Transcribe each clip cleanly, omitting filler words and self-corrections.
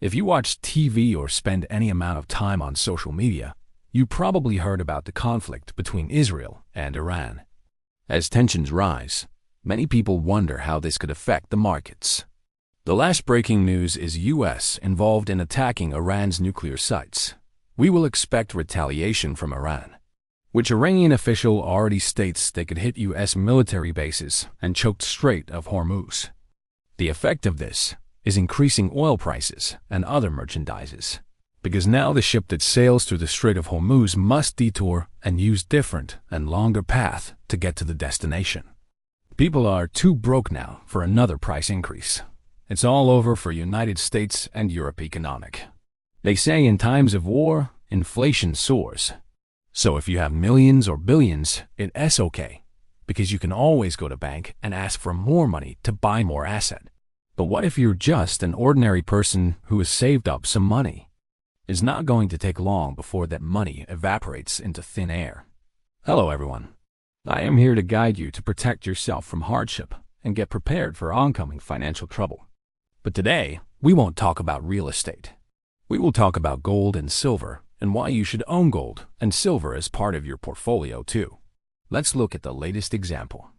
If you watch TV or spend any amount of time on social media, you probably heard about the conflict between Israel and Iran. As tensions rise, many people wonder how this could affect the markets. The last breaking news is US involved in attacking Iran's nuclear sites. We will expect retaliation from Iran, which Iranian official already states they could hit US military bases and choke Strait of Hormuz. The effect of this is increasing oil prices and other merchandises, because now the ship that sails through the Strait of Hormuz must detour and use different and longer path to get to the destination. People are too broke now for another price increase. It's all over for United States and Europe economic. They say in times of war, inflation soars. So if you have millions or billions, it's okay, because you can always go to bank and ask for more money to buy more asset. But what if you're just an ordinary person who has saved up some money? It's not going to take long before that money evaporates into thin air. Hello everyone. I am here to guide you to protect yourself from hardship and get prepared for oncoming financial trouble. But today, we won't talk about real estate. We will talk about gold and silver and why you should own gold and silver as part of your portfolio too. Let's look at the latest example.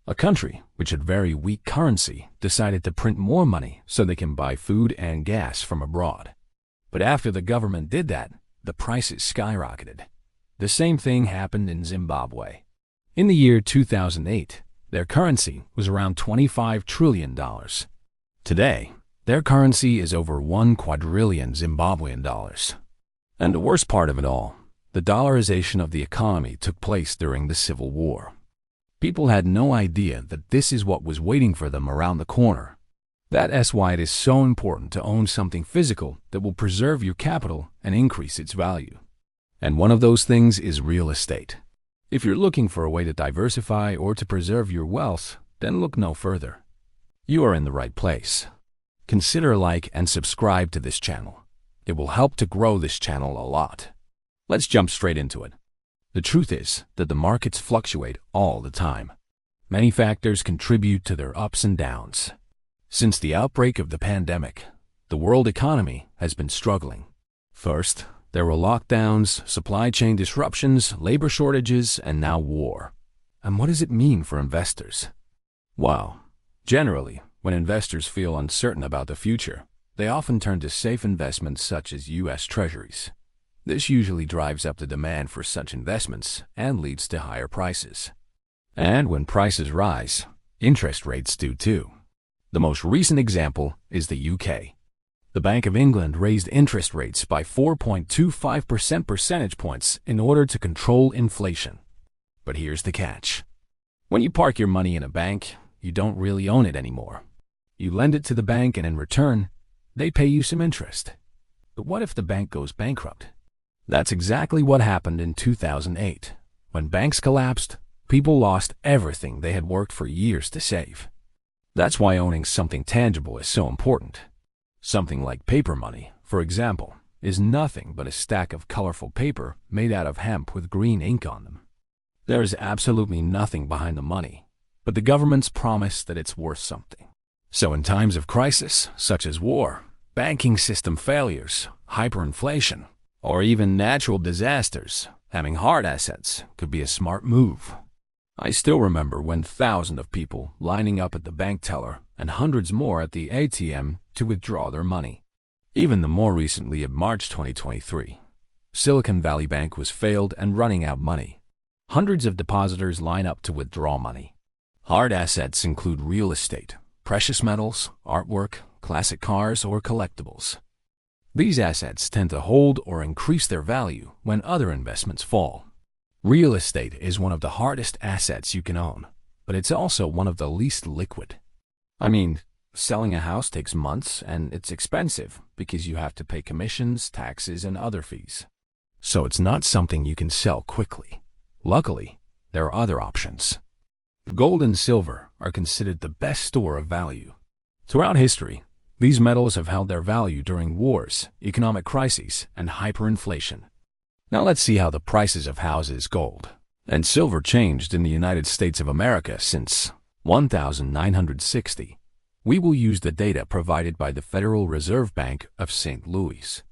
A country which had very weak currency decided to print more money so they can buy food and gas from abroad. But after the government did that, the prices skyrocketed. The same thing happened in Zimbabwe. In the year 2008, their currency was around $25 trillion. Today, their currency is over 1 quadrillion Zimbabwean dollars. And the worst part of it all, the dollarization of the economy took place during the Civil War. People had no idea that this is what was waiting for them around the corner. That's why it is so important to own something physical that will preserve your capital and increase its value. And one of those things is real estate. If you're looking for a way to diversify or to preserve your wealth, then look no further. You are in the right place. Consider like and subscribe to this channel. It will help to grow this channel a lot. Let's jump straight into it. The truth is that the markets fluctuate all the time. Many factors contribute to their ups and downs. Since the outbreak of the pandemic, the world economy has been struggling. First, there were lockdowns, supply chain disruptions, labor shortages, and now war. And what does it mean for investors? Well, generally, when investors feel uncertain about the future, they often turn to safe investments such as U.S. Treasuries. This usually drives up the demand for such investments and leads to higher prices. And when prices rise, interest rates do too. The most recent example is the UK. The Bank of England raised interest rates by 4.25 percentage points in order to control inflation. But here's the catch. When you park your money in a bank, you don't really own it anymore. You lend it to the bank and in return, they pay you some interest. But what if the bank goes bankrupt? That's exactly what happened in 2008. When banks collapsed, people lost everything they had worked for years to save. That's why owning something tangible is so important. Something like paper money, for example, is nothing but a stack of colorful paper made out of hemp with green ink on them. There is absolutely nothing behind the money, but the government's promise that it's worth something. So in times of crisis, such as war, banking system failures, hyperinflation, or even natural disasters, having hard assets could be a smart move. I still remember when thousands of people lining up at the bank teller and hundreds more at the ATM to withdraw their money. Even the more recently of March 2023, Silicon Valley Bank was failed and running out money. Hundreds of depositors line up to withdraw money. Hard assets include real estate, precious metals, artwork, classic cars, or collectibles. These assets tend to hold or increase their value when other investments fall. Real estate is one of the hardest assets you can own, but it's also one of the least liquid. I mean, selling a house takes months and it's expensive because you have to pay commissions, taxes, and other fees. So it's not something you can sell quickly. Luckily, there are other options. Gold and silver are considered the best store of value. Throughout history, these metals have held their value during wars, economic crises, and hyperinflation. Now let's see how the prices of houses, gold, and silver changed in the United States of America since 1960. We will use the data provided by the Federal Reserve Bank of St. Louis.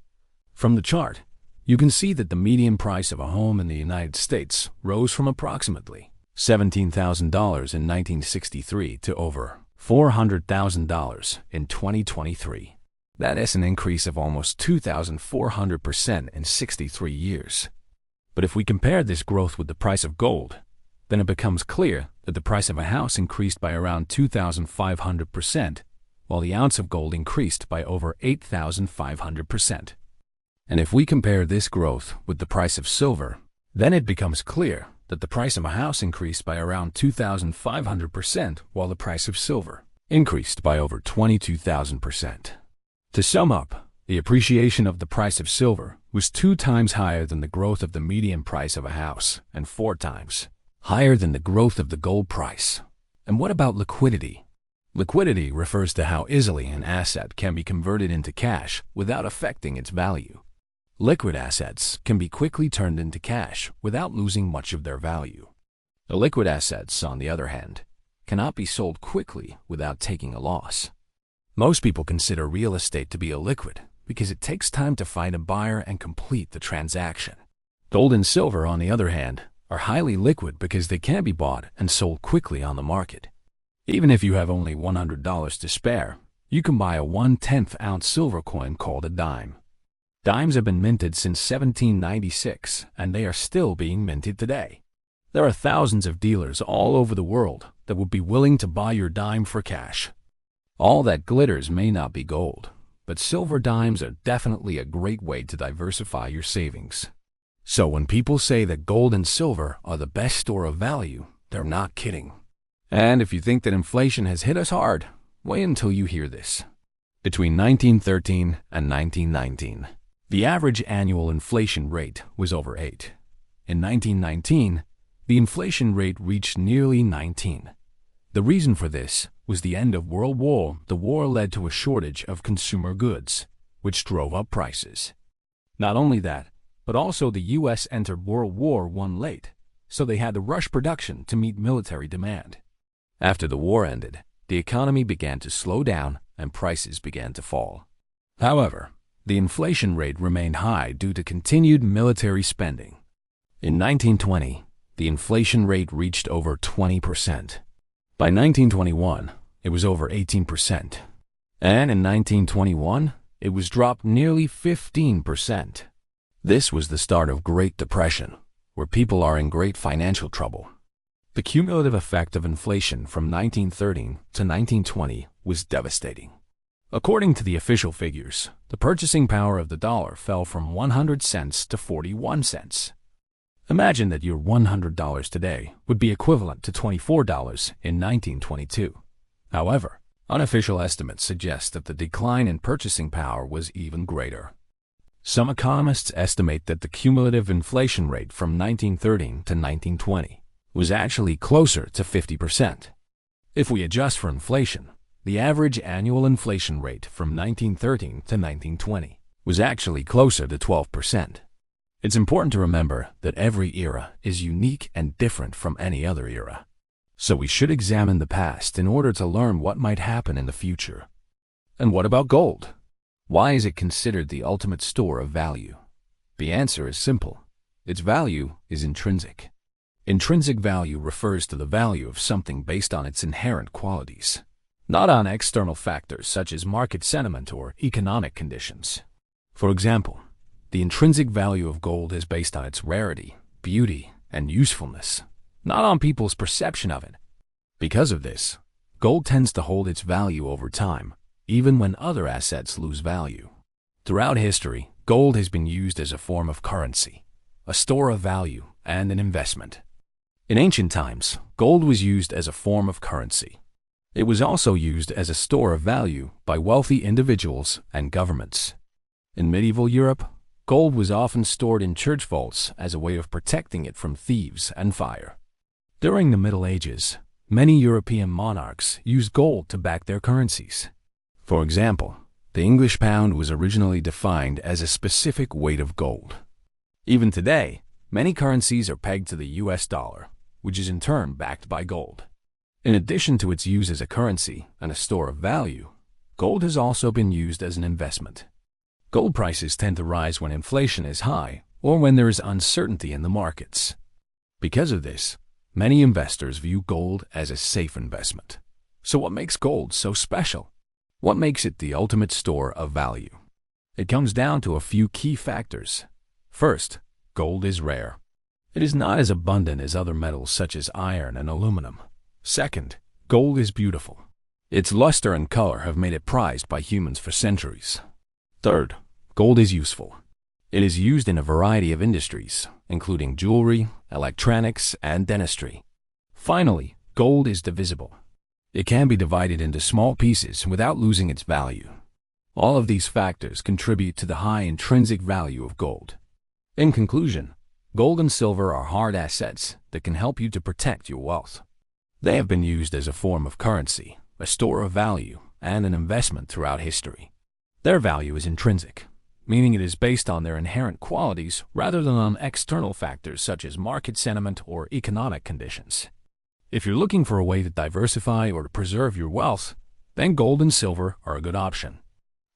From the chart, you can see that the median price of a home in the United States rose from approximately $17,000 in 1963 to over $400,000 in 2023. That is an increase of almost 2,400% in 63 years. But if we compare this growth with the price of gold, then it becomes clear that the price of a house increased by around 2,500%, while the ounce of gold increased by over 8,500%. And if we compare this growth with the price of silver, then it becomes clear that the price of a house increased by around 2,500%, while the price of silver increased by over 22,000%. To sum up, the appreciation of the price of silver was 2 times higher than the growth of the median price of a house and 4 times higher than the growth of the gold price. And what about liquidity? Liquidity refers to how easily an asset can be converted into cash without affecting its value. Liquid assets can be quickly turned into cash without losing much of their value. Illiquid assets, on the other hand, cannot be sold quickly without taking a loss. Most people consider real estate to be illiquid because it takes time to find a buyer and complete the transaction. Gold and silver, on the other hand, are highly liquid because they can be bought and sold quickly on the market. Even if you have only $100 to spare, you can buy a 1/10 ounce silver coin called a dime. Dimes have been minted since 1796, and they are still being minted today. There are thousands of dealers all over the world that would be willing to buy your dime for cash. All that glitters may not be gold, but silver dimes are definitely a great way to diversify your savings. So when people say that gold and silver are the best store of value, they're not kidding. And if you think that inflation has hit us hard, wait until you hear this. Between 1913 and 1919, the average annual inflation rate was over 8. In 1919, the inflation rate reached nearly 19. The reason for this was the end of World War. The war led to a shortage of consumer goods, which drove up prices. Not only that, but also the U.S. entered World War I late, so they had to rush production to meet military demand. After the war ended, the economy began to slow down and prices began to fall. However, the inflation rate remained high due to continued military spending. In 1920, the inflation rate reached over 20%. By 1921, it was over 18%. And in 1921, it was dropped nearly 15%. This was the start of Great Depression, where people are in great financial trouble. The cumulative effect of inflation from 1913 to 1920 was devastating. According to the official figures, the purchasing power of the dollar fell from 100 cents to 41 cents. Imagine that your $100 today would be equivalent to $24 in 1922. However, unofficial estimates suggest that the decline in purchasing power was even greater. Some economists estimate that the cumulative inflation rate from 1913 to 1920 was actually closer to 50%. If we adjust for inflation, the average annual inflation rate from 1913 to 1920 was actually closer to 12%. It's important to remember that every era is unique and different from any other era. So we should examine the past in order to learn what might happen in the future. And what about gold? Why is it considered the ultimate store of value? The answer is simple. Its value is intrinsic. Intrinsic value refers to the value of something based on its inherent qualities, not on external factors such as market sentiment or economic conditions. For example, the intrinsic value of gold is based on its rarity, beauty, and usefulness, not on people's perception of it. Because of this, gold tends to hold its value over time, even when other assets lose value. Throughout history, gold has been used as a form of currency, a store of value, and an investment. In ancient times, gold was used as a form of currency. It was also used as a store of value by wealthy individuals and governments. In medieval Europe, gold was often stored in church vaults as a way of protecting it from thieves and fire. During the Middle Ages, many European monarchs used gold to back their currencies. For example, the English pound was originally defined as a specific weight of gold. Even today, many currencies are pegged to the US dollar, which is in turn backed by gold. In addition to its use as a currency and a store of value, gold has also been used as an investment. Gold prices tend to rise when inflation is high or when there is uncertainty in the markets. Because of this, many investors view gold as a safe investment. So what makes gold so special? What makes it the ultimate store of value? It comes down to a few key factors. First, gold is rare. It is not as abundant as other metals such as iron and aluminum. Second, gold is beautiful. Its luster and color have made it prized by humans for centuries. Third, gold is useful. It is used in a variety of industries, including jewelry, electronics, and dentistry. Finally, gold is divisible. It can be divided into small pieces without losing its value. All of these factors contribute to the high intrinsic value of gold. In conclusion, gold and silver are hard assets that can help you to protect your wealth. They have been used as a form of currency, a store of value, and an investment throughout history. Their value is intrinsic, meaning it is based on their inherent qualities rather than on external factors such as market sentiment or economic conditions. If you're looking for a way to diversify or to preserve your wealth, then gold and silver are a good option.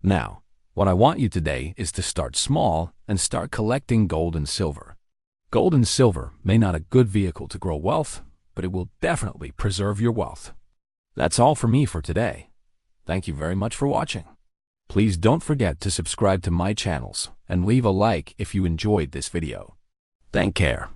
Now, what I want you today is to start small and start collecting gold and silver. Gold and silver may not be a good vehicle to grow wealth, but it will definitely preserve your wealth. That's all for me for today. Thank you very much for watching. Please don't forget to subscribe to my channels and leave a like if you enjoyed this video. Take care.